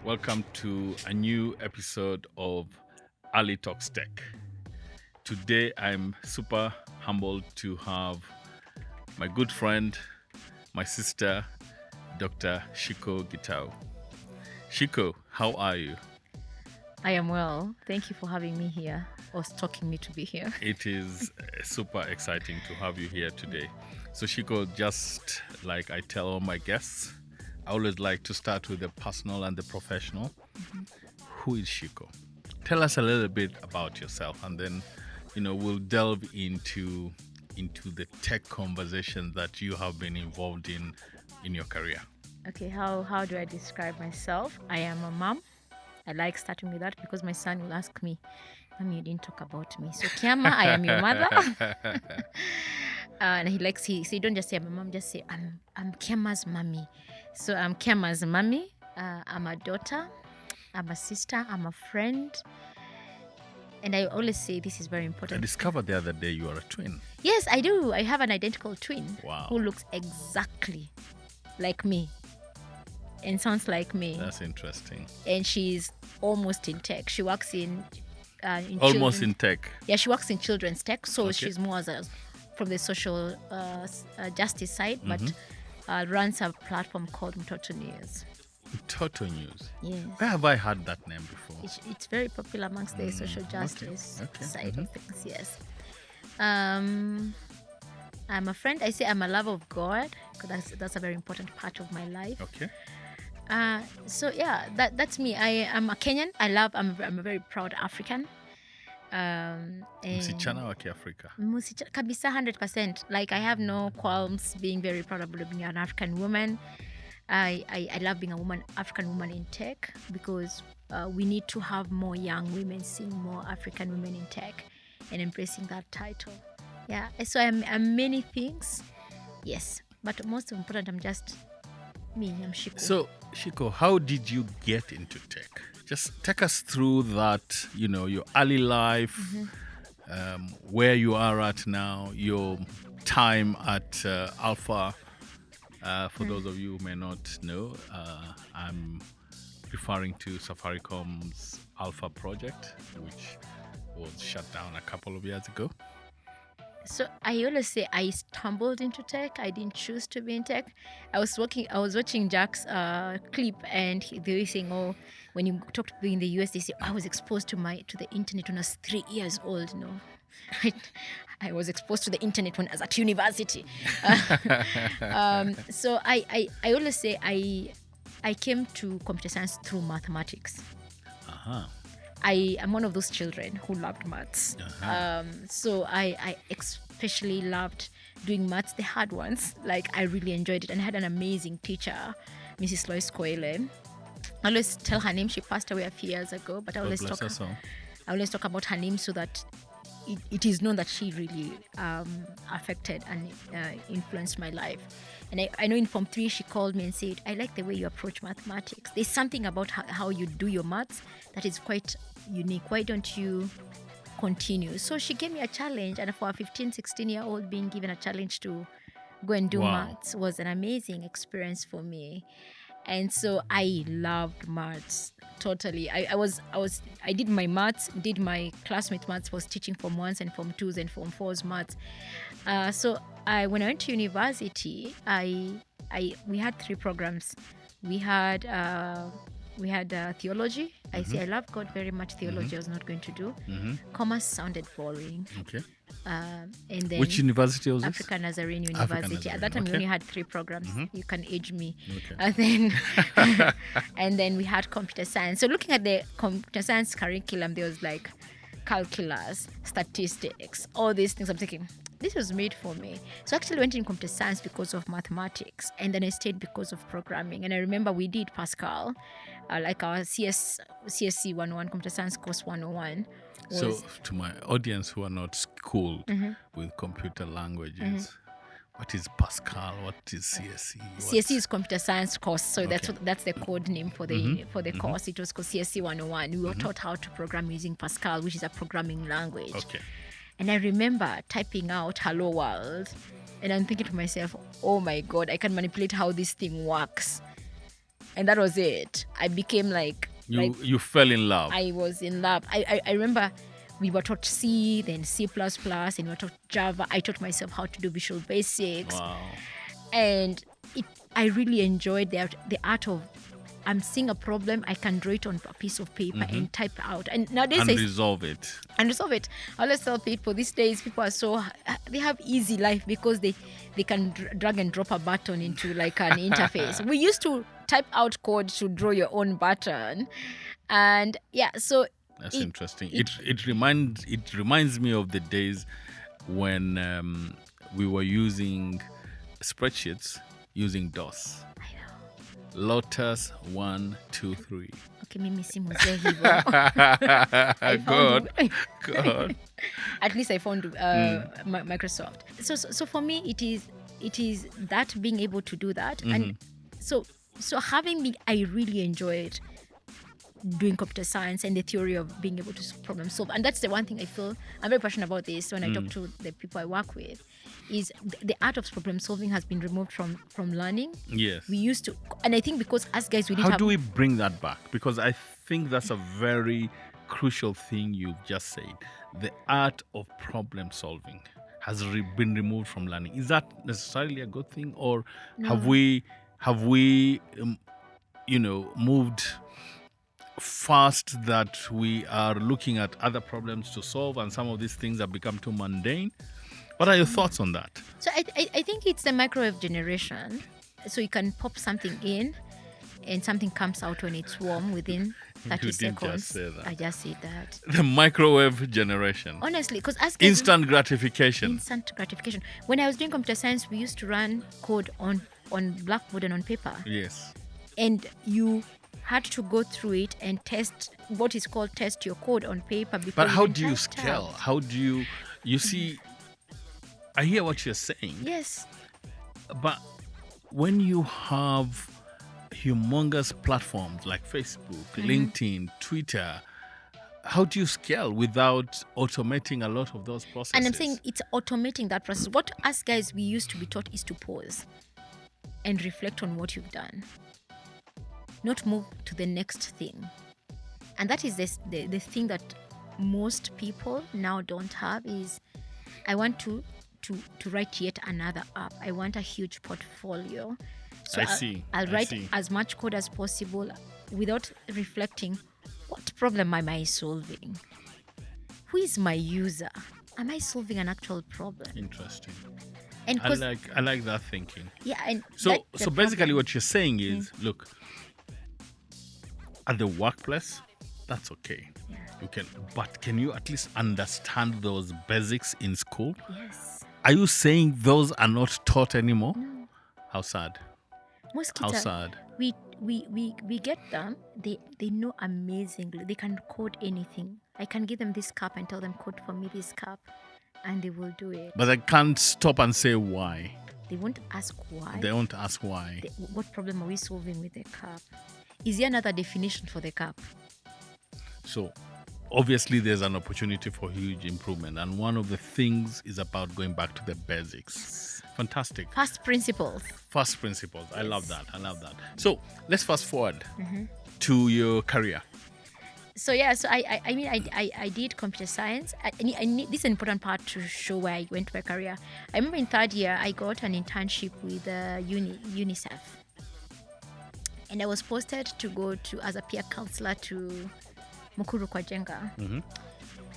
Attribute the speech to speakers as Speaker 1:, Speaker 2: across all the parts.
Speaker 1: Welcome to a new episode of Ali TalksTech. Today, I'm super humbled to have my good friend, my sister, Dr. Shikoh Gitau. Shikoh, how are you?
Speaker 2: I am well. Thank you for having me here or talking me to be here.
Speaker 1: It is super exciting to have you here today. So Shikoh, just like I tell all my guests, I always like to start with the personal and the professional. Mm-hmm. Who is Shikoh? Tell us a little bit about yourself, and then, we'll delve into the tech conversation that you have been involved in your career.
Speaker 2: Okay, how do I describe myself? I am a mom. I like starting with that because my son will ask me, Mommy, you didn't talk about me. So Kiama, I am your mother. And he don't just say I'm a mom, just say I'm Kiama's mommy. So I'm Kiama's mommy. I'm a daughter. I'm a sister. I'm a friend. And I always say this is very important.
Speaker 1: I discovered the other day you are a twin.
Speaker 2: Yes, I do. I have an identical twin.
Speaker 1: Wow.
Speaker 2: Who looks exactly like me and sounds like me.
Speaker 1: That's interesting.
Speaker 2: And she's almost in tech. She works in
Speaker 1: almost in tech.
Speaker 2: Yeah, she works in children's tech. So
Speaker 1: Okay.
Speaker 2: she's more from the social justice side, but runs a platform called Mtoto News.
Speaker 1: Mtoto News.
Speaker 2: Yes.
Speaker 1: Where have I heard that name before?
Speaker 2: It's very popular amongst the social justice
Speaker 1: Okay.
Speaker 2: side of things. Yes. I'm a friend. I say I'm a lover of God because that's a very important part of my life.
Speaker 1: Okay.
Speaker 2: So yeah, that's me. I'm a Kenyan. I'm a very proud African.
Speaker 1: Msichana wa Kiafrika.
Speaker 2: Kabisa 100%. Like I have no qualms being very proud of being an African woman. I love being African woman in tech because we need to have more young women seeing more African women in tech and embracing that title. Yeah, so I'm many things. Yes, but most important, I'm just me. I'm Shikoh.
Speaker 1: So, Shikoh, how did you get into tech? Just take us through that, your early life, where you are at now, your time at Alpha. For those of you who may not know, I'm referring to Safaricom's Alpha project, which was shut down a couple of years ago.
Speaker 2: So I always say I stumbled into tech. I didn't choose to be in tech. I was watching Jack's clip, and they were saying, "Oh, when you talk to people in the US, they say I was exposed to the internet when I was 3 years old." No, I was exposed to the internet when I was at university. So I always say I came to computer science through mathematics.
Speaker 1: Uh-huh.
Speaker 2: I am one of those children who loved maths.
Speaker 1: Uh-huh.
Speaker 2: So I especially loved doing maths, the hard ones. Like I really enjoyed it. And I had an amazing teacher, Mrs. Lois Koele. I always tell her name. She passed away a few years ago, but I always talk about her name so that it is known that she really affected and influenced my life. And I know in Form 3, she called me and said, I like the way you approach mathematics. There's something about how you do your maths that is quite unique. Why don't you continue? So she gave me a challenge. And for a 15, 16-year-old, being given a challenge to go and do maths was an amazing experience for me. And so I loved maths totally. I did my maths, did my classmate maths, was teaching Form 1s and Form 2s and Form 4s maths. So when I went to university, we had 3 programs. We had theology. I say I love God very much. Theology I was not going to do. Commerce sounded boring.
Speaker 1: Okay.
Speaker 2: And then
Speaker 1: which university was this?
Speaker 2: African Nazarene University. At that time, we only had 3 programs. You can age me.
Speaker 1: Okay.
Speaker 2: And then we had computer science. So looking at the computer science curriculum, there was like calculus, statistics, all these things. I'm thinking, this was made for me. So I actually went in computer science because of mathematics, and then I stayed because of programming. And I remember we did Pascal, like our CSC 101, computer science course 101.
Speaker 1: So to my audience who are not schooled with computer languages, what is Pascal? What is CSC?
Speaker 2: CSC is computer science course, so that's the code name for the course. It was called CSC 101. We were taught how to program using Pascal, which is a programming language.
Speaker 1: Okay.
Speaker 2: And I remember typing out "Hello World," and I'm thinking to myself, "Oh my God, I can manipulate how this thing works." And that was it. I became like
Speaker 1: You fell in love.
Speaker 2: I was in love. I remember we were taught C, then C++, and we were taught Java. I taught myself how to do Visual Basics.
Speaker 1: Wow.
Speaker 2: And I really enjoyed the art of, I'm seeing a problem, I can draw it on a piece of paper and type out. And nowadays
Speaker 1: resolve it.
Speaker 2: I always tell people these days people are they have easy life because they can drag and drop a button into like an interface. We used to type out code to draw your own button. And yeah, so
Speaker 1: that's interesting. It reminds me of the days when we were using spreadsheets using DOS. Lotus 1, 2, 3.
Speaker 2: Okay, mimi si mzee hivyo.
Speaker 1: God.
Speaker 2: At least I found Microsoft. So for me, it is that being able to do that, and so having I really enjoyed doing computer science and the theory of being able to problem solve. And that's the one thing I feel I'm very passionate about this when I talk to the people I work with, is the art of problem solving has been removed from learning.
Speaker 1: Yes.
Speaker 2: We used to, and I think because as guys we didn't
Speaker 1: How do we bring that back? Because I think that's a very crucial thing you've just said. The art of problem solving has been removed from learning. Is that necessarily a good thing, or have we moved fast that we are looking at other problems to solve, and some of these things have become too mundane? What are your thoughts on that?
Speaker 2: So I think it's the microwave generation. So you can pop something in and something comes out when it's warm within 30
Speaker 1: You didn't
Speaker 2: seconds.
Speaker 1: just say that.
Speaker 2: I just said that.
Speaker 1: The microwave generation.
Speaker 2: Honestly, because
Speaker 1: Instant gratification.
Speaker 2: Instant gratification. When I was doing computer science, we used to run code on blackboard and on paper.
Speaker 1: Yes.
Speaker 2: And you had to go through it and test what is called test your code on paper.
Speaker 1: But how do you scale? How do you see? I hear what you're saying.
Speaker 2: Yes.
Speaker 1: But when you have humongous platforms like Facebook, LinkedIn, Twitter, how do you scale without automating a lot of those processes?
Speaker 2: And I'm saying it's automating that process. What us guys we used to be taught is to pause and reflect on what you've done, not move to the next thing. And that is the thing that most people now don't have is, I want to write yet another app. I want a huge portfolio. So I'll write as much code as possible without reflecting, what problem am I solving? Who is my user? Am I solving an actual problem?
Speaker 1: Interesting.
Speaker 2: And
Speaker 1: I like that thinking.
Speaker 2: Yeah, and
Speaker 1: so basically what you're saying is, look, at the workplace, that's okay.
Speaker 2: Yeah.
Speaker 1: But can you at least understand those basics in school?
Speaker 2: Yes.
Speaker 1: Are you saying those are not taught anymore?
Speaker 2: No.
Speaker 1: How sad.
Speaker 2: Most
Speaker 1: How
Speaker 2: kids
Speaker 1: sad.
Speaker 2: we get them. They know amazingly. They can code anything. I can give them this cup and tell them code for me this cup, and they will do it.
Speaker 1: But I can't stop and say why.
Speaker 2: They won't ask why.
Speaker 1: They won't ask why.
Speaker 2: What problem are we solving with the cup? Is there another definition for the cup?
Speaker 1: So obviously there's an opportunity for huge improvement, and one of the things is about going back to the basics. Fantastic.
Speaker 2: First principles.
Speaker 1: I love that. So let's fast forward to your career.
Speaker 2: So yeah, I did computer science. This is an important part to show where I went to my career. I remember in third year I got an internship with UNICEF, and I was posted to go as a peer counselor to Mukuru kwa Jenga.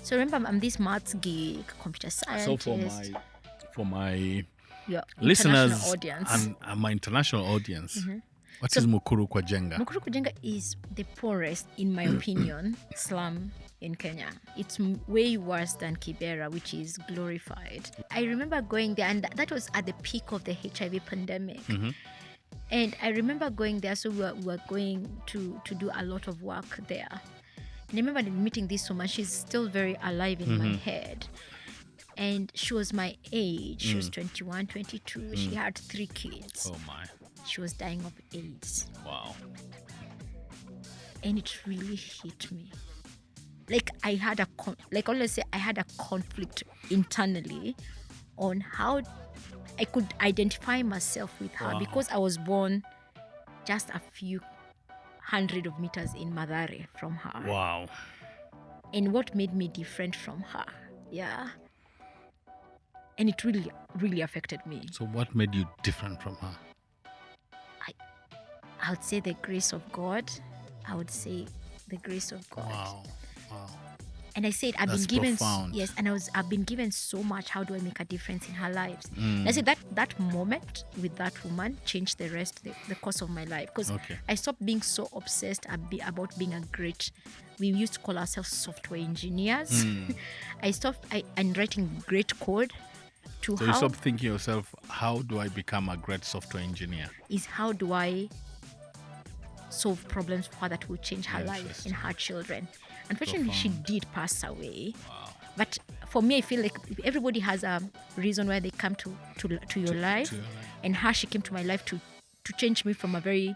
Speaker 2: So remember, I'm this maths geek, computer scientist.
Speaker 1: So for my
Speaker 2: your
Speaker 1: listeners
Speaker 2: audience.
Speaker 1: and my international audience, what is Mukuru kwa Jenga?
Speaker 2: Mukuru kwa Jenga is the poorest, in my opinion, slum in Kenya. It's way worse than Kibera, which is glorified. I remember going there, and that was at the peak of the HIV pandemic. And I remember going there, so we were going to do a lot of work there. And I remember meeting this woman. She's still very alive in my head. And she was my age. She was 21, 22. She had 3 kids.
Speaker 1: Oh my.
Speaker 2: She was dying of AIDS.
Speaker 1: Wow.
Speaker 2: And it really hit me. Like I had a conflict internally on how I could identify myself with her, because I was born just a few hundred of meters in Mathare from her.
Speaker 1: Wow.
Speaker 2: And what made me different from her? Yeah. And it really, really affected me.
Speaker 1: So what made you different from her?
Speaker 2: I would say the grace of God. I would say the grace of God.
Speaker 1: Wow.
Speaker 2: And I said, I've
Speaker 1: That's
Speaker 2: been given
Speaker 1: profound.
Speaker 2: yes, and I've been given so much. How do I make a difference in her lives? And I said that moment with that woman changed the course of my life, because I stopped being so obsessed about being a great. We used to call ourselves software engineers. I stopped and writing great code. So
Speaker 1: you stopped thinking yourself, how do I become a great software engineer?
Speaker 2: Is how do I solve problems for her that will change her life and her children. Unfortunately, she did pass away. Wow. But for me, I feel like everybody has a reason why they come to your life. And her, she came to my life to change me from a very...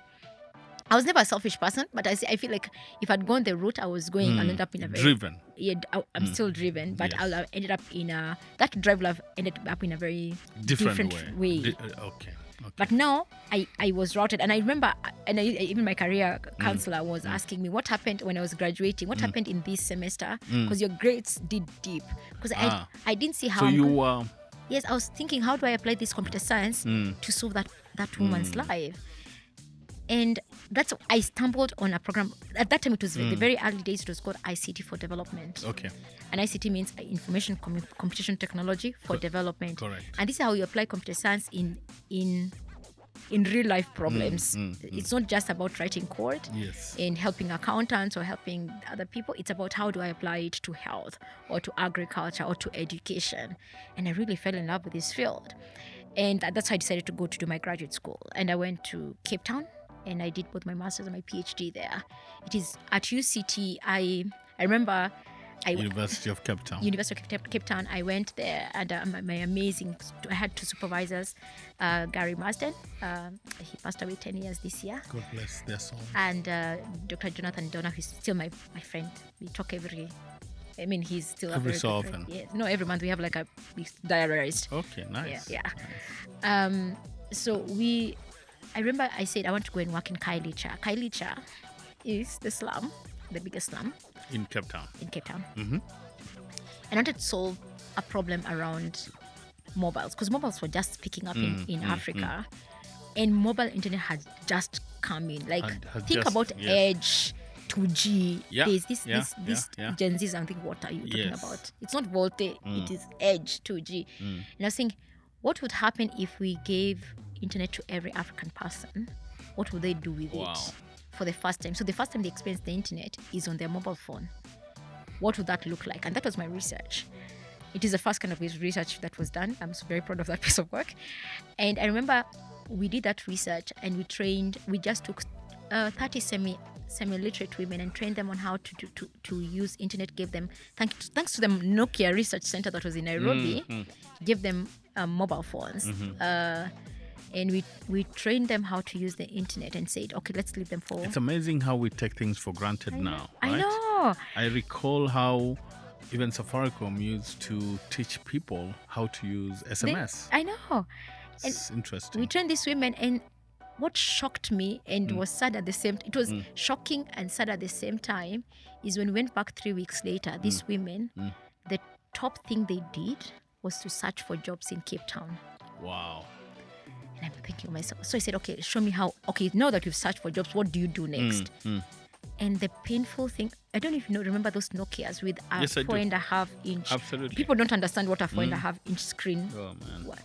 Speaker 2: I was never a selfish person, but I feel like if I'd gone the route I was going, I'll end up in a very...
Speaker 1: Driven.
Speaker 2: Yeah, I'm still driven, but I'll have ended up in a... That drive will have ended up in a very different way.
Speaker 1: Okay.
Speaker 2: But now I was routed, and I remember, and even my career counselor was asking me what happened when I was graduating. What happened in this semester? Because your grades did dip. Because I didn't see how.
Speaker 1: So you were.
Speaker 2: Yes, I was thinking, how do I apply this computer science to solve that woman's life? And I stumbled on a program. At that time, it was the very early days. It was called ICT for Development.
Speaker 1: Okay.
Speaker 2: And ICT means Information Computation Technology for Development.
Speaker 1: Correct.
Speaker 2: And this is how you apply computer science in real life problems. It's not just about writing code and helping accountants or helping other people. It's about how do I apply it to health or to agriculture or to education. And I really fell in love with this field. And that's how I decided to go to do my graduate school. And I went to Cape Town. And I did both my master's and my PhD there. It is at UCT. I remember...
Speaker 1: University of Cape Town.
Speaker 2: University of Cape Town. I went there, and I had two supervisors, Gary Marsden. He passed away 10 years this year.
Speaker 1: God bless their soul.
Speaker 2: And Dr. Jonathan Donner, who's still my friend. We talk he's still
Speaker 1: every so often.
Speaker 2: Friend. Yeah, no, every month we have like a diarized.
Speaker 1: Okay, nice.
Speaker 2: Yeah.
Speaker 1: Nice.
Speaker 2: So I remember I said I want to go and work in Kailicha. Kailicha is the slum, the biggest slum.
Speaker 1: In Cape Town.
Speaker 2: And I wanted to solve a problem around mobiles, because mobiles were just picking up in Africa. And mobile internet had just come in. Like, think about Edge, 2G. There's this Gen Zs, I'm thinking, what are you talking about? It's not Volte, it is Edge, 2G. And I was saying, what would happen if we gave internet to every African person? What would they do with it for the first time? So the first time they experience the internet is on their mobile phone. What would that look like? And that was my research. It is the first kind of research that was done. I'm very proud of that piece of work. And I remember we did that research, and we just took 30 semi-literate women and trained them on how to use internet, gave them, thanks to the Nokia Research Center that was in Nairobi, gave them mobile phones. And we trained them how to use the internet and said, okay, let's leave them for...
Speaker 1: It's amazing how we take things for granted now. Right?
Speaker 2: I know.
Speaker 1: I recall how even Safaricom used to teach people how to use SMS.
Speaker 2: I know.
Speaker 1: It's interesting.
Speaker 2: We trained these women, and what shocked me and was sad at the same time, it was shocking and sad at the same time, is when we went back 3 weeks later, these women, the top thing they did was to search for jobs in Cape Town.
Speaker 1: Wow.
Speaker 2: And I'm thinking to myself, so I said, okay, show me how, okay, now that you've searched for jobs, what do you do next? And the painful thing, I don't know if you remember those Nokias with a 4.5 inch.
Speaker 1: Absolutely.
Speaker 2: People don't understand what a 4.5 inch screen.
Speaker 1: Oh, man.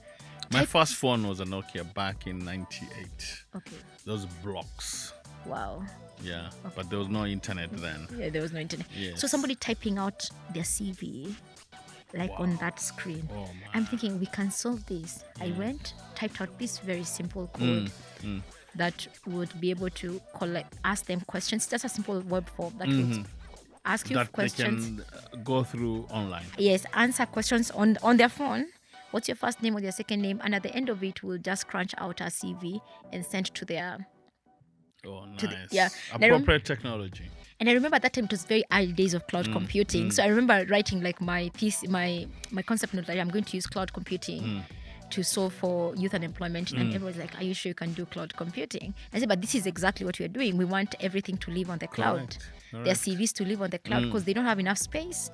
Speaker 1: My first phone was a Nokia back in 98.
Speaker 2: Okay.
Speaker 1: Those blocks.
Speaker 2: Wow.
Speaker 1: Yeah, okay. But there was no internet then.
Speaker 2: Yeah, there was no internet.
Speaker 1: Yes.
Speaker 2: So somebody typing out their CV, on that screen.
Speaker 1: Oh,
Speaker 2: I'm thinking, we can solve this. I went, typed out this very simple code that would be able to ask them questions. Just a simple web form that would ask you questions.
Speaker 1: That they can go through online.
Speaker 2: Yes, answer questions on their phone. What's your first name or their second name? And at the end of it, we'll just crunch out a CV and send to their...
Speaker 1: Oh, nice. Appropriate technology.
Speaker 2: And I remember at that time it was very early days of cloud computing. So I remember writing my piece, my concept note that I'm going to use cloud computing to solve for youth unemployment. And everyone's like, are you sure you can do cloud computing? I said, but this is exactly what we're doing. We want everything to live on the cloud.
Speaker 1: Correct.
Speaker 2: Their CVs to live on the cloud because they don't have enough space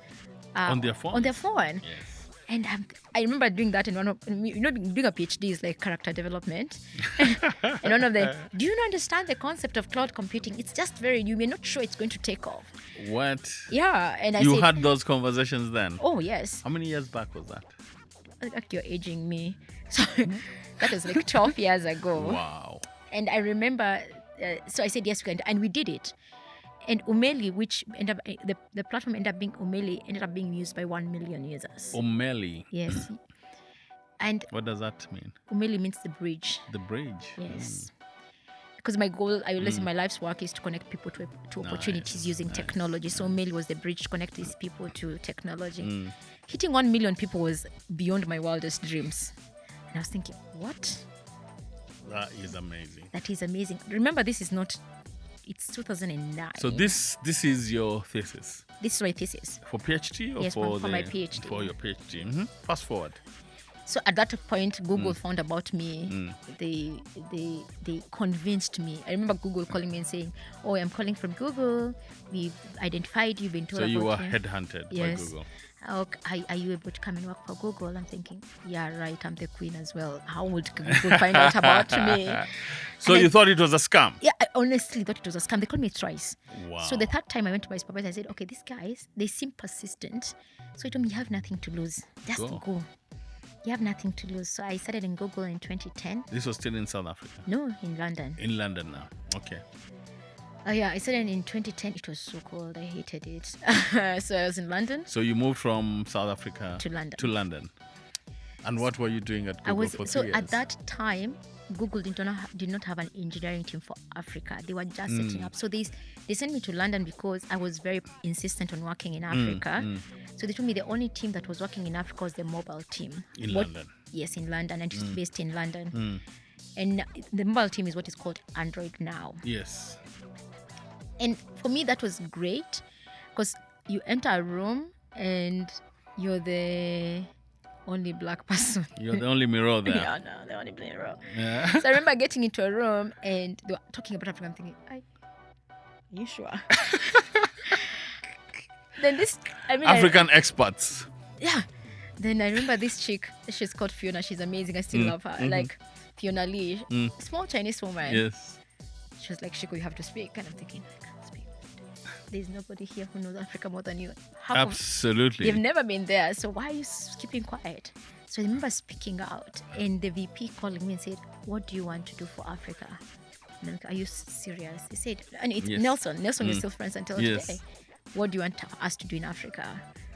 Speaker 1: On their phone.
Speaker 2: Yes. And I remember doing that in one of, doing a PhD is like character development. And one of the, do you not understand the concept of cloud computing? It's just very new. We're not sure it's going to take off.
Speaker 1: What?
Speaker 2: Yeah. And I
Speaker 1: You
Speaker 2: said,
Speaker 1: had those conversations then?
Speaker 2: oh, yes.
Speaker 1: How many years back was that?
Speaker 2: Like you're aging me. So that was like 12 years ago.
Speaker 1: Wow.
Speaker 2: And I remember, so I said, yes, we can. And we did it. And Umeli, which ended up, the platform ended up being Umeli, ended up being used by 1 million users.
Speaker 1: Umeli.
Speaker 2: Yes. And
Speaker 1: What does that mean?
Speaker 2: Umeli means the bridge.
Speaker 1: The bridge.
Speaker 2: Yes. Because my goal, I always in my life's work is to connect people to opportunities using technology. So Umeli was the bridge to connect these people to technology. Hitting 1 million people was beyond my wildest dreams. And I was thinking, what?
Speaker 1: That is amazing.
Speaker 2: That is amazing. Remember, this is not, it's 2009.
Speaker 1: So this is your thesis
Speaker 2: This is my thesis.
Speaker 1: for PhD or
Speaker 2: Yes,
Speaker 1: for
Speaker 2: my PhD.
Speaker 1: For your PhD. Fast forward.
Speaker 2: So at that point, Google found about me. They convinced me. I remember Google calling me and saying, "Oh, I'm calling from Google. We've identified you've been told
Speaker 1: So you were
Speaker 2: about you."
Speaker 1: headhunted
Speaker 2: Yes.
Speaker 1: by Google.
Speaker 2: Are you able to come and work for Google? I'm thinking, yeah, right. I'm the queen as well. How would Google find out about me?
Speaker 1: So
Speaker 2: And
Speaker 1: you thought it was a scam?
Speaker 2: Yeah, I honestly thought it was a scam. They called me thrice.
Speaker 1: Wow.
Speaker 2: So the third time I went to my supervisor, I said, okay, these guys, they seem persistent. So he told me, you have nothing to lose. Just go. You have nothing to lose. So I started in Google in 2010.
Speaker 1: This was still in South Africa?
Speaker 2: No, in London.
Speaker 1: In London now. Okay.
Speaker 2: Oh yeah, I started in 2010. It was so cold. I hated it. So I was in London.
Speaker 1: So you moved from South Africa
Speaker 2: To London.
Speaker 1: To London. And what were you doing at Google for 3 years?
Speaker 2: At that time, Google did not have an engineering team for Africa. They were just setting up. So they sent me to London because I was very insistent on working in Africa. So they told me the only team that was working in Africa was the mobile team.
Speaker 1: In London?
Speaker 2: Yes, in London, and it's based in London. And the mobile team is what is called Android now.
Speaker 1: Yes.
Speaker 2: And for me, that was great because you enter a room and you're the only black person.
Speaker 1: You're the only mirror there.
Speaker 2: No, the only black mirror.
Speaker 1: Yeah.
Speaker 2: So I remember getting into a room and they were talking about Africa. I'm thinking, are you sure? Then
Speaker 1: African experts.
Speaker 2: Yeah. Then I remember this chick. She's called Fiona. She's amazing. I still love her. Like Fiona Lee. Small Chinese woman.
Speaker 1: Yes.
Speaker 2: She was like, Shikoh, you have to speak. And I'm thinking, I can't speak. There's nobody here who knows Africa more than you.
Speaker 1: Absolutely.
Speaker 2: You've never been there. So why are you keeping quiet? So I remember speaking out and the VP calling me and said, what do you want to do for Africa? And I'm like, are you serious? He said, and it's Nelson. Nelson is still friends until today. What do you want us to do in Africa?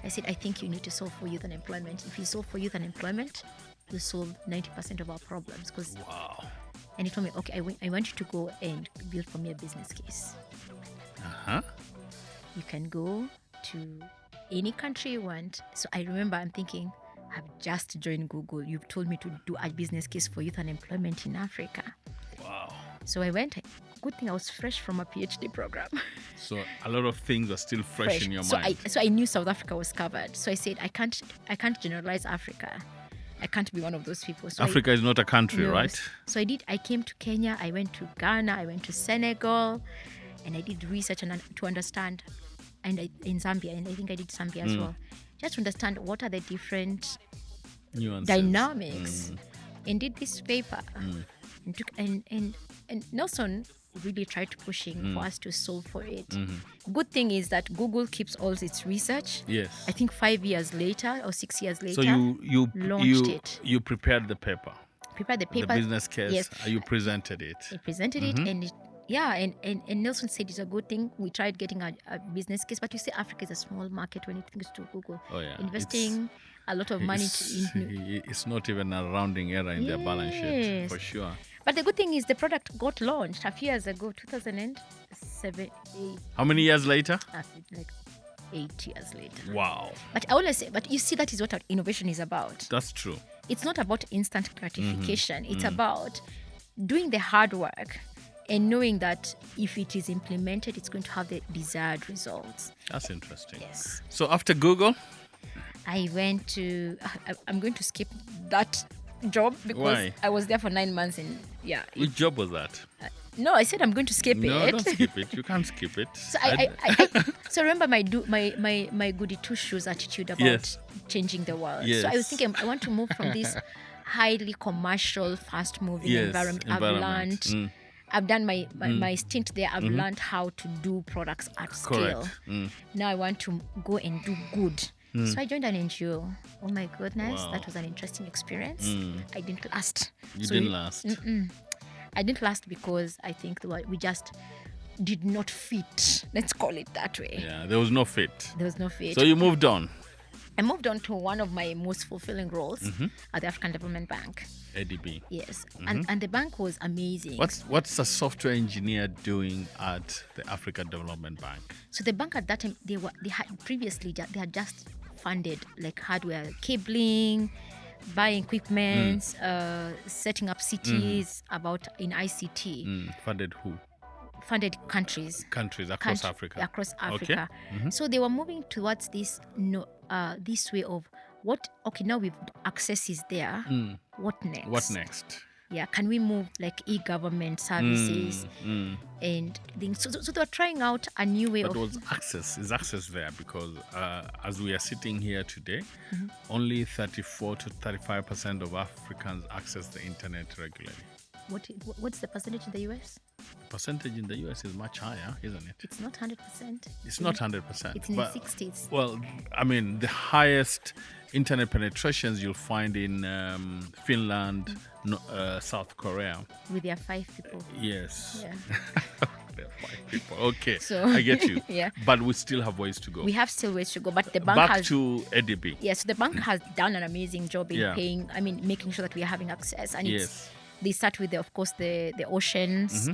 Speaker 2: I said, I think you need to solve for youth unemployment. If you solve for youth unemployment, you solve 90% of our problems.
Speaker 1: Wow.
Speaker 2: And he told me, okay, I want you to go and build for me a business case. You can go to any country you want. So I remember I'm thinking, I've just joined Google. You've told me to do a business case for youth unemployment in Africa.
Speaker 1: Wow.
Speaker 2: So I went. Good thing I was fresh from a PhD program.
Speaker 1: So a lot of things are still fresh in your mind.
Speaker 2: So I knew South Africa was covered. So I said, I can't generalize Africa. I can't be one of those people. So
Speaker 1: Africa is not a country, right?
Speaker 2: So I came to Kenya, I went to Ghana, I went to Senegal, and I did research to understand, and in Zambia, and I think I did Zambia as well, just to understand what are the different
Speaker 1: nuances,
Speaker 2: dynamics, and did this paper, and Nelson really tried to pushing for us to solve for it. Good thing is that Google keeps all its research.
Speaker 1: Yes.
Speaker 2: I think 5 years later or 6 years later.
Speaker 1: So you
Speaker 2: launched it.
Speaker 1: You prepared the paper.
Speaker 2: Prepared the paper.
Speaker 1: The business case.
Speaker 2: Yes.
Speaker 1: You presented it.
Speaker 2: I presented it, and and Nelson said it's a good thing. We tried getting a business case, but you see, Africa is a small market when it comes to Google.
Speaker 1: Oh yeah.
Speaker 2: Investing a lot of money
Speaker 1: it's not even a rounding error in their balance sheet, for sure.
Speaker 2: But the good thing is the product got launched a few years ago, 2007, 8.
Speaker 1: How many years later?
Speaker 2: Like 8 years later.
Speaker 1: Wow.
Speaker 2: But I always say, but you see, that is what innovation is about.
Speaker 1: That's true.
Speaker 2: It's not about instant gratification. It's about doing the hard work and knowing that if it is implemented, it's going to have the desired results.
Speaker 1: That's interesting.
Speaker 2: Yes.
Speaker 1: So after Google?
Speaker 2: I went to, I'm going to skip that job because
Speaker 1: Why?
Speaker 2: I was there for 9 months and
Speaker 1: Which job was that?
Speaker 2: no, I said I'm going to skip
Speaker 1: No,
Speaker 2: it.
Speaker 1: don't skip it. You can't skip it.
Speaker 2: So so remember my goody two shoes attitude about
Speaker 1: Yes.
Speaker 2: changing the world. So I
Speaker 1: Yes.
Speaker 2: was thinking I want to move from this highly commercial, fast moving
Speaker 1: Yes,
Speaker 2: environment.
Speaker 1: environment.
Speaker 2: I've done my stint there. I've learned how to do products at scale.
Speaker 1: Correct.
Speaker 2: Now I want to go and do good. So I joined an NGO. Oh my goodness,
Speaker 1: Wow.
Speaker 2: that was an interesting experience. I didn't last.
Speaker 1: You
Speaker 2: So
Speaker 1: didn't last.
Speaker 2: I didn't last because I think we just did not fit. Let's call it that way.
Speaker 1: Yeah, there was no fit.
Speaker 2: There was no fit.
Speaker 1: So you moved on.
Speaker 2: I moved on to one of my most fulfilling roles at the African Development Bank.
Speaker 1: ADB.
Speaker 2: Yes, and the bank was amazing.
Speaker 1: What's a software engineer doing at the African Development Bank?
Speaker 2: So the bank at that time they had just funded like hardware, cabling, buying equipment, setting up cities in ICT.
Speaker 1: Funded who?
Speaker 2: Funded countries.
Speaker 1: Countries across Africa.
Speaker 2: Across Africa.
Speaker 1: Okay.
Speaker 2: So they were moving towards this this way of now we've access is there. What next?
Speaker 1: What next?
Speaker 2: Yeah, can we move like e-government services and things? So they were trying out a new way
Speaker 1: But
Speaker 2: of.
Speaker 1: was access? Is access there? Because as we are sitting here today, only 34 to 35% of Africans access the internet regularly.
Speaker 2: What's the percentage in the US?
Speaker 1: The percentage in the US is much higher, isn't it?
Speaker 2: It's not 100%.
Speaker 1: It's not 100%.
Speaker 2: It's in the 60s.
Speaker 1: Well, I mean, the highest internet penetrations you'll find in Finland, South Korea.
Speaker 2: With their 5 people.
Speaker 1: Yes.
Speaker 2: Yeah.
Speaker 1: There are 5 people. Okay,
Speaker 2: So-
Speaker 1: I get you.
Speaker 2: Yeah.
Speaker 1: But we still have ways to go.
Speaker 2: We have still ways to go, but the bank
Speaker 1: Back
Speaker 2: has.
Speaker 1: to ADB.
Speaker 2: Yes, the bank has done an amazing job in
Speaker 1: Yeah.
Speaker 2: making sure that we are having access. And
Speaker 1: Yes.
Speaker 2: they start with of course the oceans,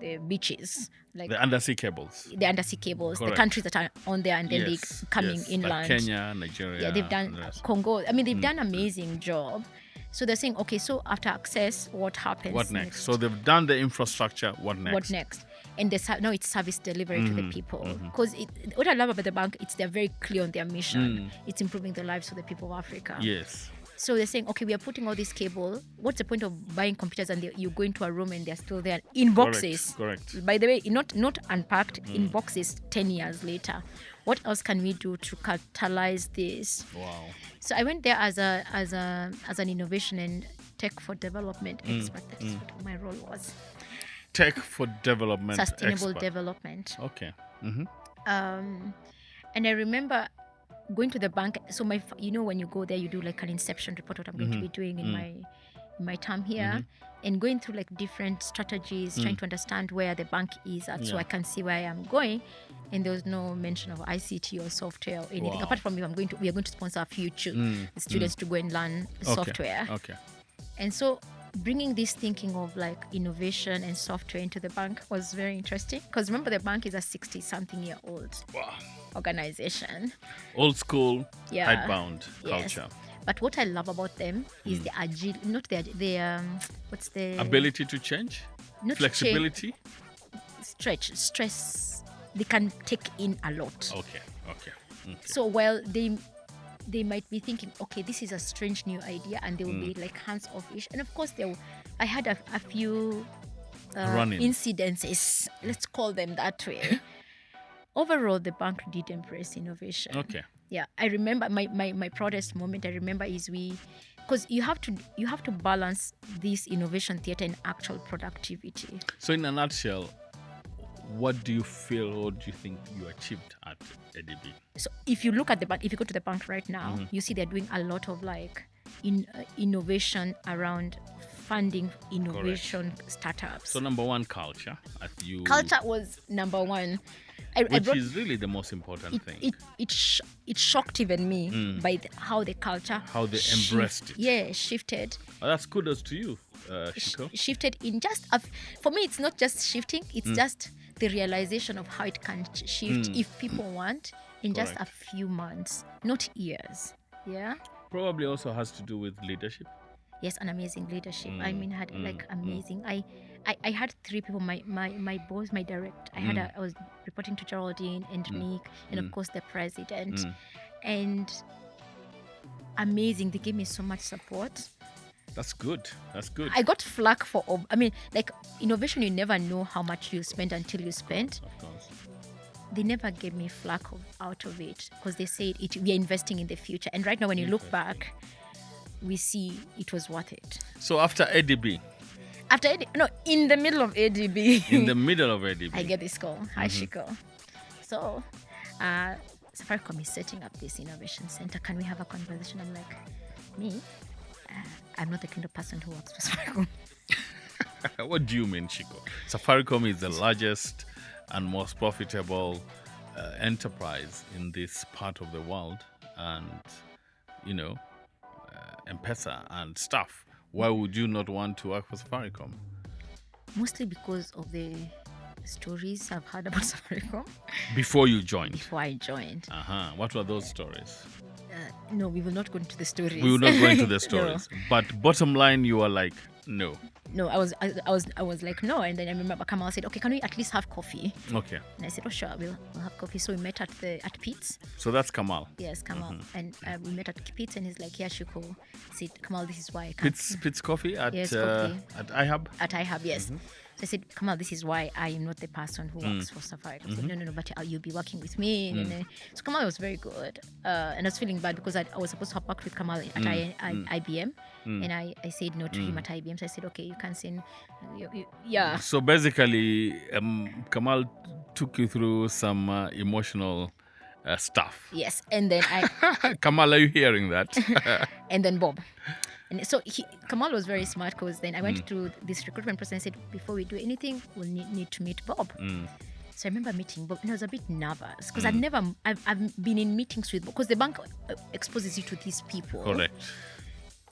Speaker 2: the beaches, like
Speaker 1: The undersea cables.
Speaker 2: the undersea cables,
Speaker 1: Correct.
Speaker 2: the countries that are on there, and then
Speaker 1: Yes,
Speaker 2: they coming
Speaker 1: yes,
Speaker 2: inland.
Speaker 1: Like Kenya, Nigeria.
Speaker 2: Yeah, they've done
Speaker 1: and the rest.
Speaker 2: Congo. I mean, they've done an amazing job. So they're saying, okay, so after access, what happens?
Speaker 1: What next? So they've done the infrastructure. What next?
Speaker 2: What next? And now it's service delivery to the people. Because what I love about the bank, they're very clear on their mission. It's improving the lives of the people of Africa.
Speaker 1: Yes.
Speaker 2: So they're saying, okay, we are putting all this cable. What's the point of buying computers and you go into a room and they're still there in boxes?
Speaker 1: Correct.
Speaker 2: By the way, not unpacked, in boxes 10 years later. What else can we do to catalyze this?
Speaker 1: Wow.
Speaker 2: So I went there as an innovation and tech for development expert. That's what my role was.
Speaker 1: Tech for development.
Speaker 2: Sustainable
Speaker 1: expert.
Speaker 2: development.
Speaker 1: Okay.
Speaker 2: And I remember going to the bank. So when you go there, you do like an inception report, what I'm going to be doing in my time here, and going through like different strategies, trying to understand where the bank is at, so I can see where I am going. And there was no mention of ICT or software or anything.
Speaker 1: Wow.
Speaker 2: Apart from we are going to sponsor a few students to go and learn software.
Speaker 1: Okay.
Speaker 2: And so bringing this thinking of like innovation and software into the bank was very interesting. Because remember, the bank is a 60-something-year-old
Speaker 1: Wow.
Speaker 2: organization.
Speaker 1: Old school,
Speaker 2: Yeah.
Speaker 1: hidebound
Speaker 2: Yes.
Speaker 1: culture.
Speaker 2: But what I love about them is the agile, not the what's the
Speaker 1: Ability to change,
Speaker 2: not
Speaker 1: flexibility.
Speaker 2: stress. They can take in a lot.
Speaker 1: Okay.
Speaker 2: So while they might be thinking, okay, this is a strange new idea, and they will be like hands-off-ish. And of course, I had a few
Speaker 1: Run-ins.
Speaker 2: incidences, let's call them that way. Overall, the bank did embrace innovation.
Speaker 1: Okay.
Speaker 2: Yeah, I remember my proudest moment. I remember is because you have to balance this innovation theater and actual productivity.
Speaker 1: So in a nutshell, what do you feel or do you think you achieved at ADB?
Speaker 2: So if you look at the bank, if you go to the bank right now, you see they're doing a lot of like innovation around funding innovation startups.
Speaker 1: So number one, culture.
Speaker 2: Culture was number one.
Speaker 1: Which is really the most important thing.
Speaker 2: It shocked even me by how the culture
Speaker 1: How they embraced it.
Speaker 2: Yeah, shifted.
Speaker 1: Well, that's kudos to you, Shikoh.
Speaker 2: Shifted in just for me. It's not just shifting. It's just the realization of how it can shift if people want in just a few months, not years. Yeah.
Speaker 1: Probably also has to do with leadership.
Speaker 2: Yes, an amazing leadership. I mean, had like amazing. I had 3 people. My boss, my direct. I was reporting to Geraldine and Nick, and of course the president. And amazing. They gave me so much support.
Speaker 1: That's good. That's good.
Speaker 2: I got flack for, like innovation, you never know how much you spend until you spend.
Speaker 1: Of course.
Speaker 2: They never gave me flack out of it because they said we are investing in the future. And right now, when you look back, we see it was worth it.
Speaker 1: So after ADB?
Speaker 2: In the middle of ADB.
Speaker 1: In the middle of ADB.
Speaker 2: I get this call. Hi, Shikoh. So, Safaricom is setting up this innovation center. Can we have a conversation? I'm like, me? I'm not the kind of person who works for Safaricom.
Speaker 1: What do you mean, Shikoh? Safaricom is the largest and most profitable enterprise in this part of the world, and M-Pesa and stuff. Why would you not want to work for Safaricom?
Speaker 2: Mostly because of the stories I've heard about Safaricom.
Speaker 1: Before you joined?
Speaker 2: Before I joined.
Speaker 1: What were those stories?
Speaker 2: No, we will not go into the stories.
Speaker 1: We will not go into the stories. No. But bottom line, you were like, no.
Speaker 2: No, I was like, no. And then I remember Kamal said, okay, can we at least have coffee?
Speaker 1: Okay.
Speaker 2: And I said, oh, sure, we'll have coffee. So we met at Pete's.
Speaker 1: So that's Kamal?
Speaker 2: Yes, Kamal. And we met at Pete's, and he's like, yeah, Shikoh. I said, Kamal, this is why I can't.
Speaker 1: Pete's coffee at
Speaker 2: yes, coffee.
Speaker 1: At IHUB?
Speaker 2: At IHUB, yes. So I said, Kamal, this is why I am not the person who works for Safaricom. I said, no, but you'll be working with me. So Kamal was very good. And I was feeling bad because I was supposed to have worked with Kamal at IBM. And I said no to him at IBM. So I said, okay, you can send. Yeah.
Speaker 1: So basically, Kamal took you through some emotional stuff.
Speaker 2: Yes. And then
Speaker 1: Kamal, are you hearing that?
Speaker 2: And then Bob. And so Kamal was very smart because then I went through this recruitment process and said, before we do anything, we'll need to meet Bob. So I remember meeting Bob and I was a bit nervous because I've been in meetings with Bob because the bank exposes you to these people.
Speaker 1: Correct.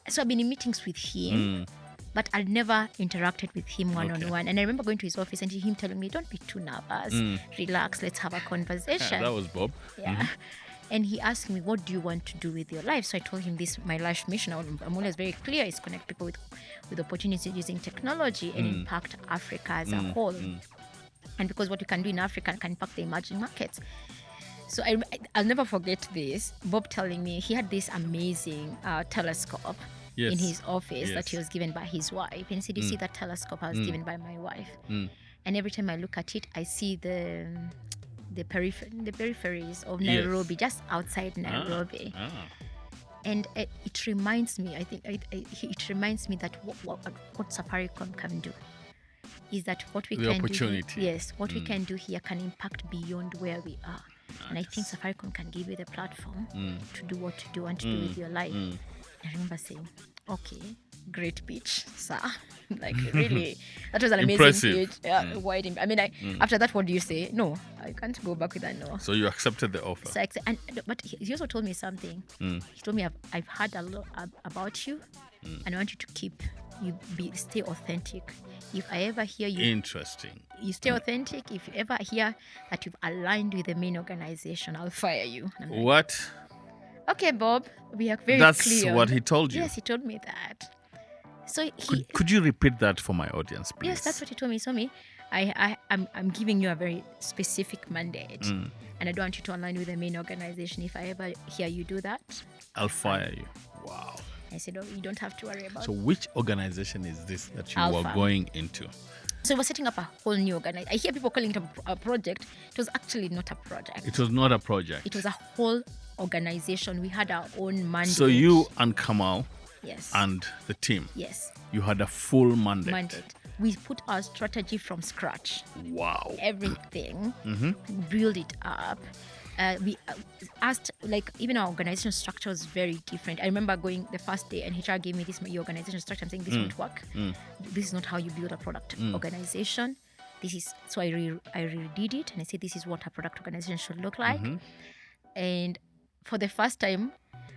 Speaker 2: So I've been in meetings with him, but I'd never interacted with him one-on-one. And I remember going to his office and him telling me, don't be too nervous, relax, let's have a conversation.
Speaker 1: That was Bob.
Speaker 2: Yeah. And he asked me, what do you want to do with your life? So I told him this, my life mission, I'm always very clear, is connect people with opportunities using technology and impact Africa as a whole. And because what you can do in Africa can impact the emerging markets. So I'll never forget this. Bob telling me he had this amazing telescope in his office that he was given by his wife. And he said, you see that telescope I was given by my wife? And every time I look at it, I see the peripheries of Nairobi, just outside Nairobi. And it reminds me, it reminds me that what Safaricom can do is that what we can do here, what we can do here can impact beyond where we are. And I think Safaricom can give you the platform to do what you want to do with your life. I remember saying, okay, great pitch, sir. Like, really, that was an amazing pitch. After that, what do you say? No, I can't go back with that. No.
Speaker 1: So you accepted the offer.
Speaker 2: So but he also told me something. He told me, I've heard a lot about you, and I want you to stay authentic. If I ever hear you,
Speaker 1: interesting,
Speaker 2: you stay authentic. If you ever hear that you've aligned with the main organization, I'll fire you.
Speaker 1: What?
Speaker 2: Okay, Bob, we are very clear.
Speaker 1: That's what he told you?
Speaker 2: Yes, he told me that. So
Speaker 1: could you repeat that for my audience, please?
Speaker 2: Yes, that's what he told me. So I'm giving you a very specific mandate, and I don't want you to align with the main organization. If I ever hear you do that,
Speaker 1: I'll fire you. Wow.
Speaker 2: I said, oh, you don't have to worry about it.
Speaker 1: So which organization is this that you were going into?
Speaker 2: So we're setting up a whole new organization. I hear people calling it a project. It was actually not a project.
Speaker 1: It was not a project.
Speaker 2: It was a whole organization. We had our own mandate.
Speaker 1: So you and Kamal
Speaker 2: yes.
Speaker 1: and the team,
Speaker 2: yes,
Speaker 1: you had a full mandate.
Speaker 2: We put our strategy from scratch.
Speaker 1: Wow.
Speaker 2: Everything. Build it up. We asked, even our organization structure was very different. I remember going the first day and HR gave me your organization structure. I'm saying this won't work. This is not how you build a product organization. So I redid it and I said, this is what a product organization should look like. And for the first time,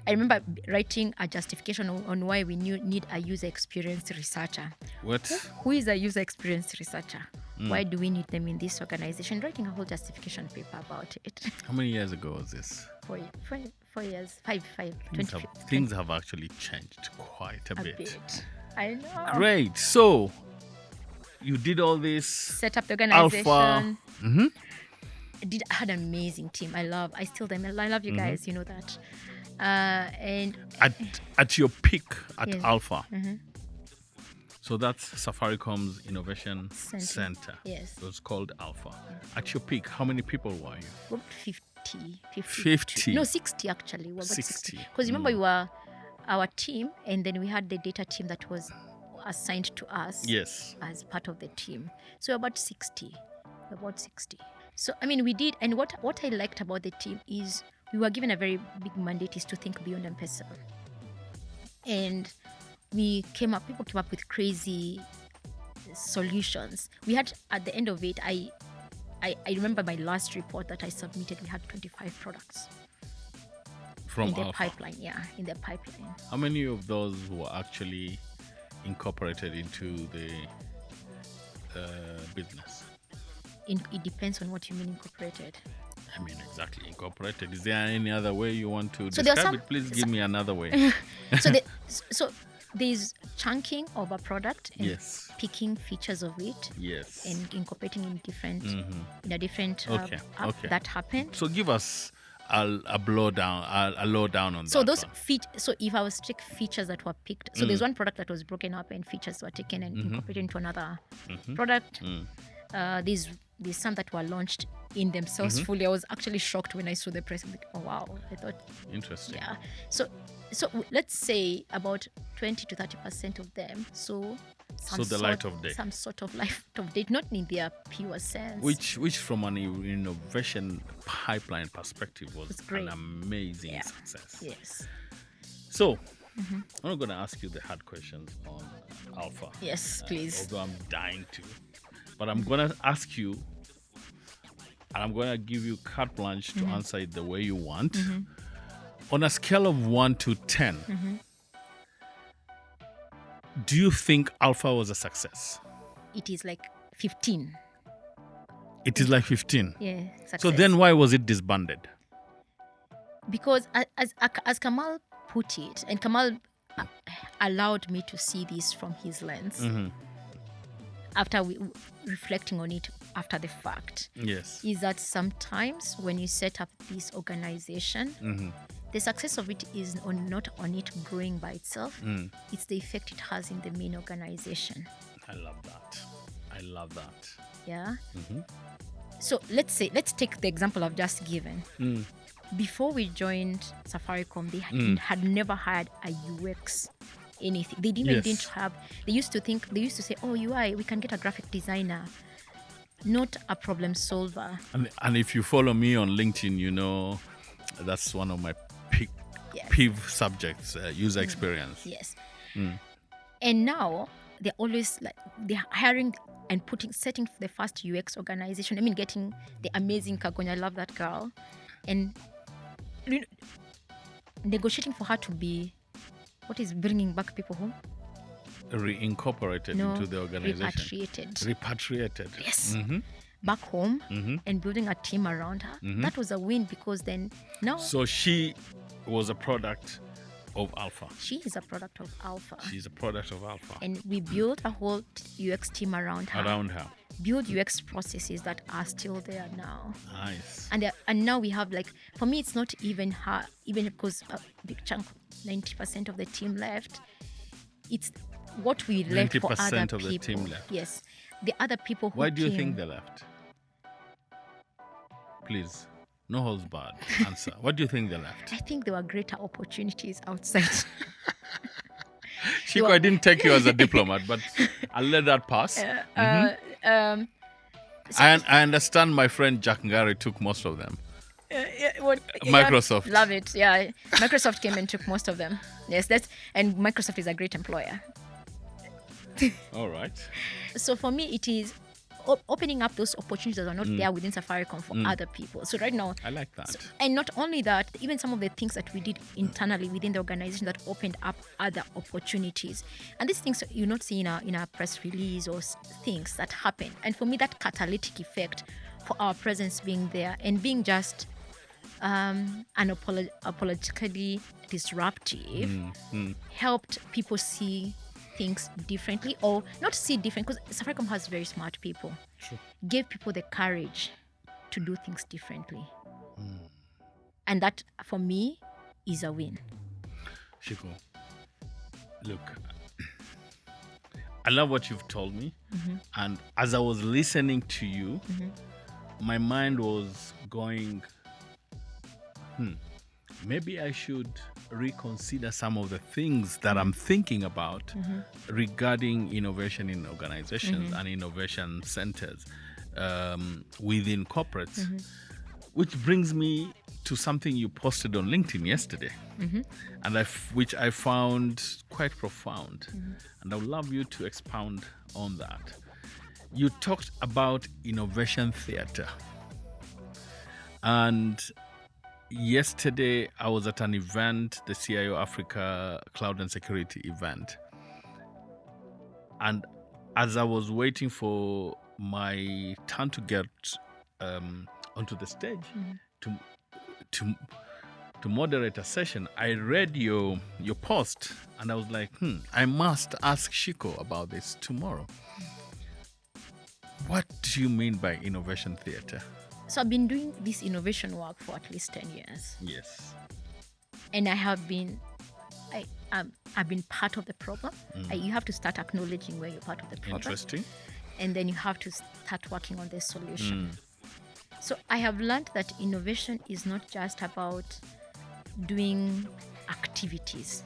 Speaker 2: I remember writing a justification on why we need a user experience researcher.
Speaker 1: What?
Speaker 2: Who is a user experience researcher? Why do we need them in this organization? Writing a whole justification paper about it.
Speaker 1: How many years ago was this?
Speaker 2: 4 years. Five.
Speaker 1: Things have actually changed quite a bit.
Speaker 2: I know.
Speaker 1: Great. So, you did all this.
Speaker 2: Set up the organization.
Speaker 1: Alpha.
Speaker 2: I had an amazing team. I love you guys. You know that. And
Speaker 1: At your peak at
Speaker 2: Yes.
Speaker 1: Alpha. So that's Safaricom's Innovation
Speaker 2: Center.
Speaker 1: Center.
Speaker 2: Yes.
Speaker 1: It was called Alpha. At your peak, how many people were you?
Speaker 2: We're about 50.
Speaker 1: 50.
Speaker 2: No, 60 actually. We're about
Speaker 1: 60.
Speaker 2: 60. Because remember, we were our team, and then we had the data team that was assigned to us
Speaker 1: Yes.
Speaker 2: as part of the team. So we're about 60. We're about 60. So, I mean, we did, and what I liked about the team is we were given a very big mandate is to think beyond M-Pesa. And people came up with crazy solutions. We had, at the end of it, I remember my last report that I submitted, we had 25 products
Speaker 1: From
Speaker 2: in the
Speaker 1: Alpha.
Speaker 2: pipeline. Yeah, in the pipeline.
Speaker 1: How many of those were actually incorporated into the business?
Speaker 2: It depends on what you mean incorporated.
Speaker 1: I mean, exactly incorporated. Is there any other way you want to
Speaker 2: So there are
Speaker 1: describe
Speaker 2: some-
Speaker 1: it? Please give me another way.
Speaker 2: So there's chunking of a product and
Speaker 1: Yes.
Speaker 2: picking features of it
Speaker 1: Yes.
Speaker 2: and incorporating in a different
Speaker 1: Okay,
Speaker 2: app
Speaker 1: okay.
Speaker 2: that happened.
Speaker 1: So give us a lowdown on
Speaker 2: So
Speaker 1: that.
Speaker 2: those
Speaker 1: one.
Speaker 2: so if I was to take features that were picked, so there's one product that was broken up and features were taken and incorporated into another product. There's some that were launched in themselves fully. I was actually shocked when I saw the price. I'm like, oh wow! I thought,
Speaker 1: Interesting.
Speaker 2: yeah. So let's say about 20 to 30% of them. So
Speaker 1: light of day.
Speaker 2: Some sort of light of date, not in their pure sense.
Speaker 1: Which from an innovation pipeline perspective was
Speaker 2: great.
Speaker 1: an amazing
Speaker 2: Yeah.
Speaker 1: success.
Speaker 2: Yes.
Speaker 1: So I'm not going to ask you the hard questions on Alpha.
Speaker 2: Yes, please.
Speaker 1: Although I'm dying to. But I'm going to ask you, and I'm going to give you carte blanche to answer it the way you want. On a scale of 1 to 10, do you think Alpha was a success?
Speaker 2: It is like 15.
Speaker 1: It is like 15.
Speaker 2: Yeah. Success.
Speaker 1: So then why was it disbanded?
Speaker 2: Because as Kamal put it, and Kamal allowed me to see this from his lens after reflecting on it after the fact,
Speaker 1: Yes.
Speaker 2: is that sometimes when you set up this organization, the success of it is not on it growing by itself. It's the effect it has in the main organization.
Speaker 1: I love that.
Speaker 2: Yeah. So let's take the example I've just given. Before we joined Safaricom, they had never had a UX anything. They didn't have. They used to say, oh, UI, we can get a graphic designer, not a problem solver.
Speaker 1: And if you follow me on LinkedIn, you know that's one of my
Speaker 2: Yes.
Speaker 1: peeve subjects, user experience.
Speaker 2: Yes. And now they're always like they're hiring and setting the first UX organization. I mean, getting the amazing Kagonya, I love that girl, and negotiating for her to be what is bringing back people home.
Speaker 1: Reincorporated into the organization. Repatriated.
Speaker 2: Yes. Back home and building a team around her. That was a win because then now
Speaker 1: So she was a product of Alpha.
Speaker 2: she is a product of Alpha.
Speaker 1: She's a product of Alpha.
Speaker 2: And we built a whole UX team around her. Build UX processes that are still there now.
Speaker 1: Nice.
Speaker 2: And now we have, like, for me, it's not even her, even because a big chunk, 90% of the team left. It's what we left for other
Speaker 1: 90% of
Speaker 2: people.
Speaker 1: the team left.
Speaker 2: Yes. The other people who
Speaker 1: Why do you
Speaker 2: came,
Speaker 1: think they left? Please, no holds barred. Answer. What do you think they left?
Speaker 2: I think there were greater opportunities outside.
Speaker 1: Shikoh, I didn't take you as a diplomat, but I'll let that pass. I understand my friend Jack Ngari took most of them. Microsoft.
Speaker 2: Love it. Yeah. Microsoft came and took most of them. Yes, and Microsoft is a great employer.
Speaker 1: All right.
Speaker 2: So for me, it is opening up those opportunities that are not there within Safaricom for other people. So right now,
Speaker 1: I like that.
Speaker 2: And not only that, even some of the things that we did internally within the organization that opened up other opportunities. And these things you not see in a press release or things that happen. And for me, that catalytic effect for our presence being there and being just unapologetically disruptive helped people see things differently, or not see different, because Safaricom has very smart people.
Speaker 1: Sure.
Speaker 2: Gave people the courage to do things differently. And that, for me, is a win.
Speaker 1: Shikoh, look, I love what you've told me. And as I was listening to you, my mind was going, maybe I should reconsider some of the things that I'm thinking about regarding innovation in organizations and innovation centers within corporates. Which brings me to something you posted on LinkedIn yesterday, and which I found quite profound. And I would love you to expound on that. You talked about innovation theater. And yesterday I was at an event, the CIO Africa Cloud and Security event. And as I was waiting for my turn to get onto the stage to moderate a session, I read your post and I was like, I must ask Shikoh about this tomorrow. What do you mean by innovation theater?
Speaker 2: So I've been doing this innovation work for at least 10 years.
Speaker 1: Yes.
Speaker 2: And I've been part of the problem. You have to start acknowledging where you're part of the problem.
Speaker 1: Interesting.
Speaker 2: And then you have to start working on the solution. So I have learned that innovation is not just about doing activities.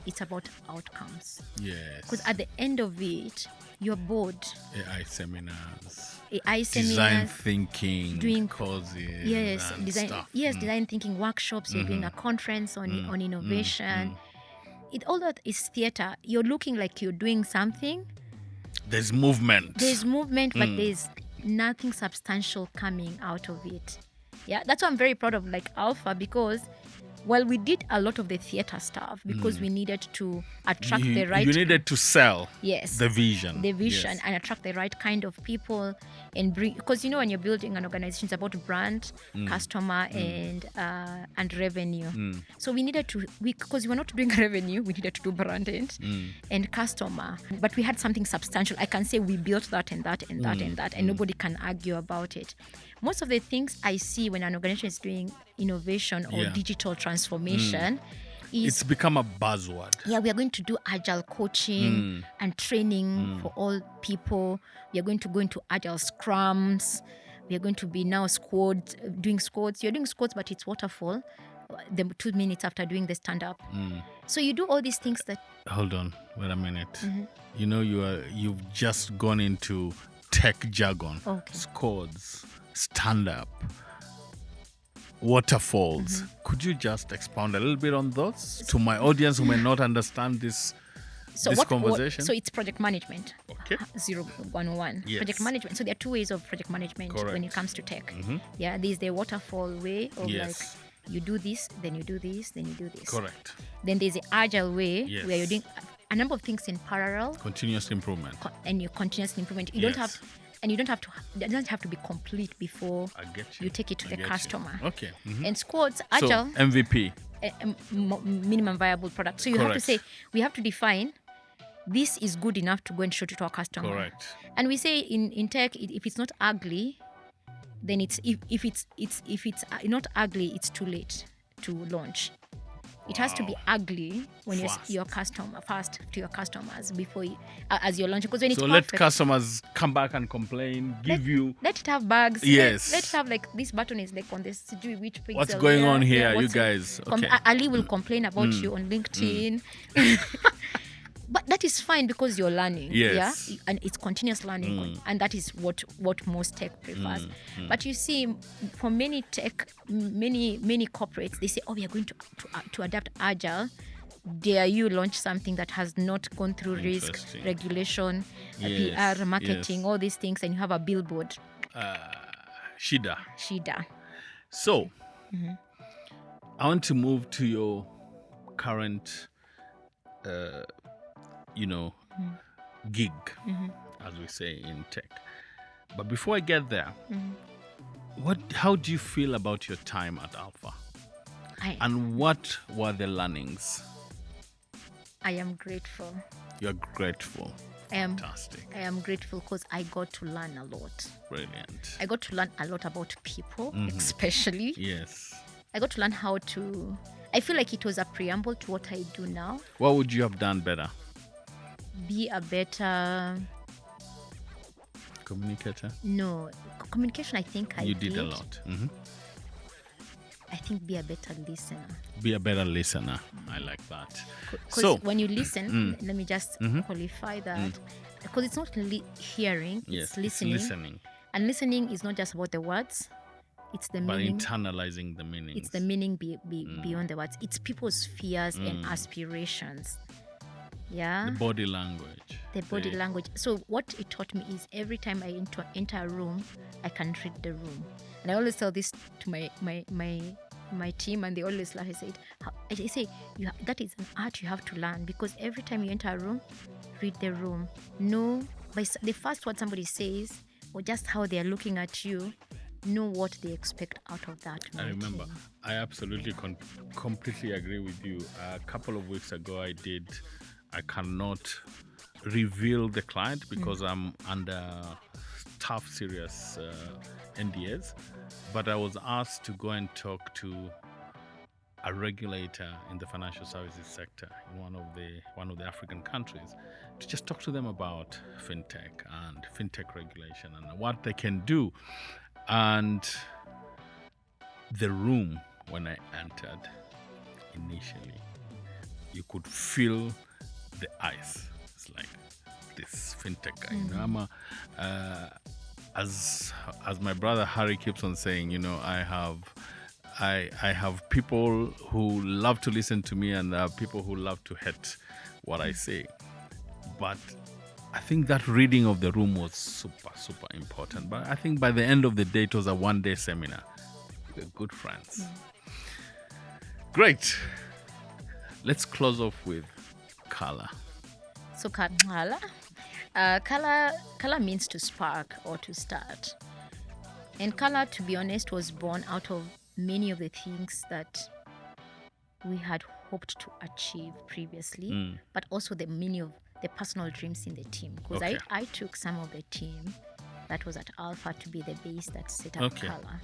Speaker 2: It's about outcomes.
Speaker 1: Yes.
Speaker 2: Because at the end of it, you're bored.
Speaker 1: AI seminars.
Speaker 2: Design
Speaker 1: thinking.
Speaker 2: Doing
Speaker 1: courses.
Speaker 2: Yes,
Speaker 1: and
Speaker 2: design.
Speaker 1: stuff.
Speaker 2: Yes, design thinking workshops. You're doing a conference on innovation. All that is theater. You're looking like you're doing something.
Speaker 1: There's movement.
Speaker 2: But there's nothing substantial coming out of it. Yeah, that's why I'm very proud of like Alpha, because while we did a lot of the theater stuff because we needed to attract the right...
Speaker 1: You needed to sell
Speaker 2: yes,
Speaker 1: the vision.
Speaker 2: Yes. And attract the right kind of people and bring... Because, you know, when you're building an organization, it's about brand, customer, and revenue. So we needed to... Because we were not doing revenue, we needed to do brand and customer. But we had something substantial. I can say we built that and that and that and that, and nobody can argue about it. Most of the things I see when an organization is doing innovation or digital transformation is...
Speaker 1: It's become a buzzword.
Speaker 2: Yeah, we are going to do agile coaching and training for all people. We are going to go into agile scrums. We are going to be now doing squads. You're doing squads, but it's waterfall. The 2 minutes after doing the stand-up. So you do all these things that...
Speaker 1: Hold on, wait a minute. You know, you've just gone into tech jargon.
Speaker 2: Okay.
Speaker 1: Squads, stand-up, waterfalls. Could you just expound a little bit on those to my audience who may not understand this conversation?
Speaker 2: So it's project management.
Speaker 1: Okay.
Speaker 2: 101.
Speaker 1: Yes.
Speaker 2: Project management. So there are two ways of project management when it comes to tech. Yeah, there's the waterfall way of like you do this, then you do this, then you do this.
Speaker 1: Correct.
Speaker 2: Then there's the agile way where you're doing a number of things in parallel.
Speaker 1: Continuous improvement.
Speaker 2: And your continuous improvement. You don't have to, it doesn't have to be complete before you take it to the customer.
Speaker 1: Okay.
Speaker 2: And squads, agile.
Speaker 1: So MVP.
Speaker 2: Minimum viable product. So you have to say, we have to define this is good enough to go and show it to our customer.
Speaker 1: Correct.
Speaker 2: And we say in tech, if it's not ugly, then if it's not ugly, it's too late to launch. It has to be ugly when you're fast to your customers before as you're launching. Because when it's
Speaker 1: let customers come back and complain, let
Speaker 2: it have bugs.
Speaker 1: Yes.
Speaker 2: Let it have like this button is like on this which pixel.
Speaker 1: What's going on here, you guys? Okay.
Speaker 2: Ali will complain about you on LinkedIn. But that is fine because you're learning.
Speaker 1: Yes.
Speaker 2: Yeah? And it's continuous learning. And that is what most tech prefers. But you see, for many tech, many corporates, they say, we are going to adapt agile. Dare you launch something that has not gone through risk, regulation, PR, marketing, all these things, and you have a billboard.
Speaker 1: Shida. So, I want to move to your current... gig, as we say in tech. But before I get there, how do you feel about your time at Alpha? And what were the learnings?
Speaker 2: I am grateful.
Speaker 1: You're grateful. Fantastic.
Speaker 2: I am grateful because I got to learn a lot.
Speaker 1: Brilliant.
Speaker 2: I got to learn a lot about people, especially.
Speaker 1: Yes.
Speaker 2: I got to learn how to... I feel like it was a preamble to what I do now.
Speaker 1: What would you have done better?
Speaker 2: Be a better
Speaker 1: Communicator?
Speaker 2: no communication. I think
Speaker 1: You did a lot.
Speaker 2: I think be a better listener.
Speaker 1: Be a better listener. I like that.
Speaker 2: Because
Speaker 1: So,
Speaker 2: when you listen, let me just qualify that. Because it's not hearing,
Speaker 1: yes,
Speaker 2: it's listening.
Speaker 1: It's listening,
Speaker 2: And listening is not just about the words, it's the
Speaker 1: but
Speaker 2: meaning.
Speaker 1: internalizing the meanings.
Speaker 2: It's the meaning beyond the words. It's people's fears and aspirations. Yeah.
Speaker 1: The body language.
Speaker 2: The body language. So what it taught me is every time I enter a room, I can read the room. And I always tell this to my team, and they always laugh. I say that is an art you have to learn, because every time you enter a room, read the room. Know by the first word somebody says, or just how they are looking at you, know what they expect out of that meeting.
Speaker 1: I remember. I absolutely completely agree with you. A couple of weeks ago, I cannot reveal the client because I'm under tough, serious NDAs, but I was asked to go and talk to a regulator in the financial services sector in one of the African countries, to just talk to them about fintech and fintech regulation and what they can do. And the room, when I entered initially, you could feel the ice. It's like this fintech guy. You know, I'm as my brother Hare keeps on saying, you know, I have people who love to listen to me, and people who love to hate what I say. But I think that reading of the room was super, super important. But I think by the end of the day, it was a one-day seminar. We're good friends. Great. Let's close off with Qhala.
Speaker 2: So Qhala. Qhala means to spark or to start. And Qhala, to be honest, was born out of many of the things that we had hoped to achieve previously, but also the many of the personal dreams in the team. Because I took some of the team that was at Alpha to be the base that set up Qhala.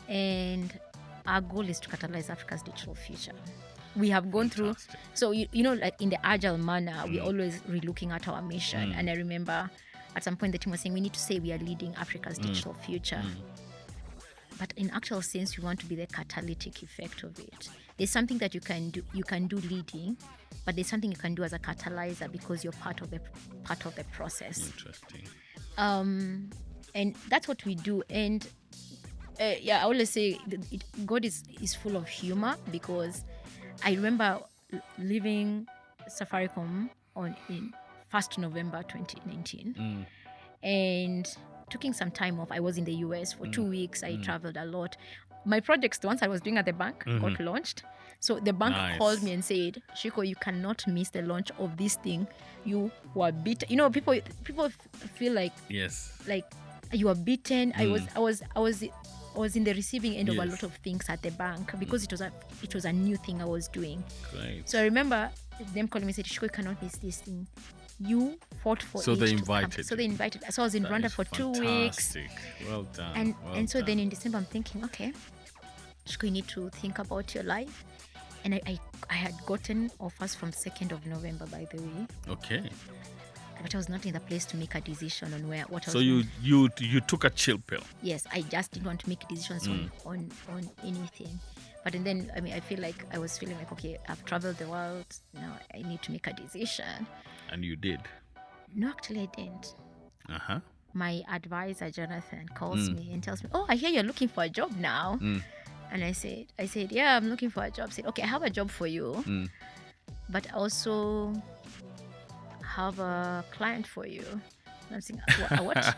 Speaker 2: And our goal is to catalyze Africa's digital future. We have gone through, so you know, like in the agile manner, we're always relooking at our mission. And I remember at some point the team was saying we need to say we are leading Africa's digital future. But in actual sense, we want to be the catalytic effect of it. There's something that you can do leading, but there's something you can do as a catalyzer because you're part of the process.
Speaker 1: Interesting.
Speaker 2: And that's what we do. And I always say God is full of humor, because I remember leaving Safaricom in 1st November 2019 and taking some time off. I was in the US for 2 weeks. I traveled a lot. My projects, the ones I was doing at the bank, got launched. So the bank called me and said, Shikoh, you cannot miss the launch of this thing. You were beaten. You know, people feel like you are beaten. I was in the receiving end of a lot of things at the bank, because it was a new thing I was doing.
Speaker 1: Great.
Speaker 2: So I remember them calling me and said, Shikoh, you cannot miss this thing. You fought for it. So they invited. So I was in Rwanda for 2 weeks.
Speaker 1: Well done.
Speaker 2: And so then in December I'm thinking, okay, Shikoh, you need to think about your life. And I had gotten offers from 2nd of November, by the way.
Speaker 1: Okay.
Speaker 2: But I was not in the place to make a decision on what I was
Speaker 1: doing. So you took a chill pill.
Speaker 2: Yes, I just didn't want to make decisions on anything. But then, I mean, I feel like I was feeling like, okay, I've traveled the world. Now I need to make a decision.
Speaker 1: And you did?
Speaker 2: No, actually, I didn't. My advisor, Jonathan, calls me and tells me, oh, I hear you're looking for a job now. And I said, yeah, I'm looking for a job. I said, okay, I have a job for you. But also have a client for you. And I'm saying, what?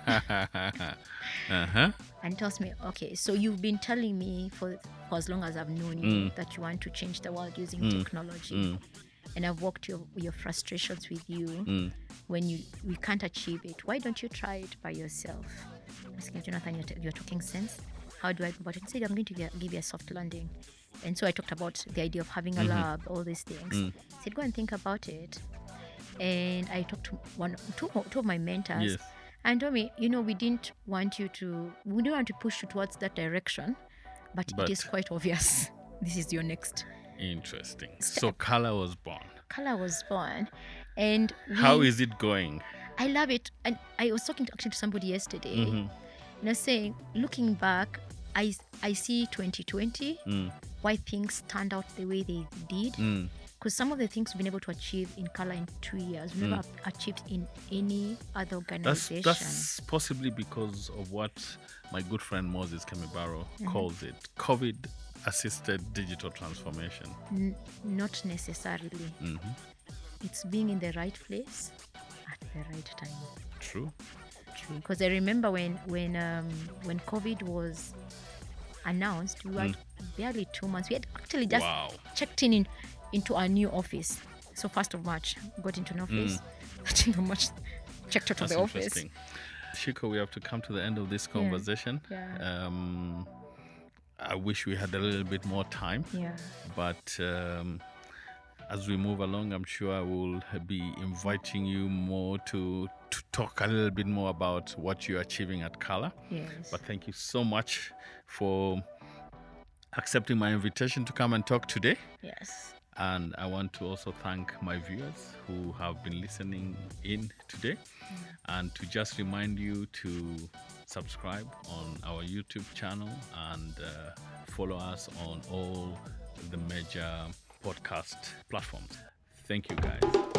Speaker 2: And tells me, okay, so you've been telling me for as long as I've known you that you want to change the world using technology. And I've walked your frustrations with you. When we can't achieve it, why don't you try it by yourself? I said, Jonathan, you're talking sense. How do I go about it? He said, I'm going to give you a soft landing. And so I talked about the idea of having a lab, all these things. He said, go and think about it. And I talked to two of my mentors, and told me, we didn't want to push you towards that direction, but it is quite obvious. This is your next
Speaker 1: Interesting. So Qhala was born.
Speaker 2: Qhala was born, and
Speaker 1: How is it going?
Speaker 2: I love it. And I was talking to somebody yesterday, saying, looking back, I see 2020, why things turned out the way they did. Because some of the things we've been able to achieve in Qhala in 2 years, we've never achieved in any other organization.
Speaker 1: That's possibly because of what my good friend Moses Kemibaro calls it, COVID-assisted digital transformation.
Speaker 2: Not necessarily. It's being in the right place at the right time.
Speaker 1: True.
Speaker 2: Because I remember when COVID was announced, we were barely 2 months. We had actually just checked into our new office. So 1st of March, got into an office. 13th of March, checked out of the office.
Speaker 1: Shikoh, we have to come to the end of this conversation.
Speaker 2: Yeah.
Speaker 1: I wish we had a little bit more time.
Speaker 2: Yeah.
Speaker 1: But as we move along, I'm sure I will be inviting you more to talk a little bit more about what you're achieving at Qhala.
Speaker 2: Yes.
Speaker 1: But thank you so much for accepting my invitation to come and talk today.
Speaker 2: Yes.
Speaker 1: And I want to also thank my viewers who have been listening in today. And to just remind you to subscribe on our YouTube channel and follow us on all the major podcast platforms. Thank you, guys.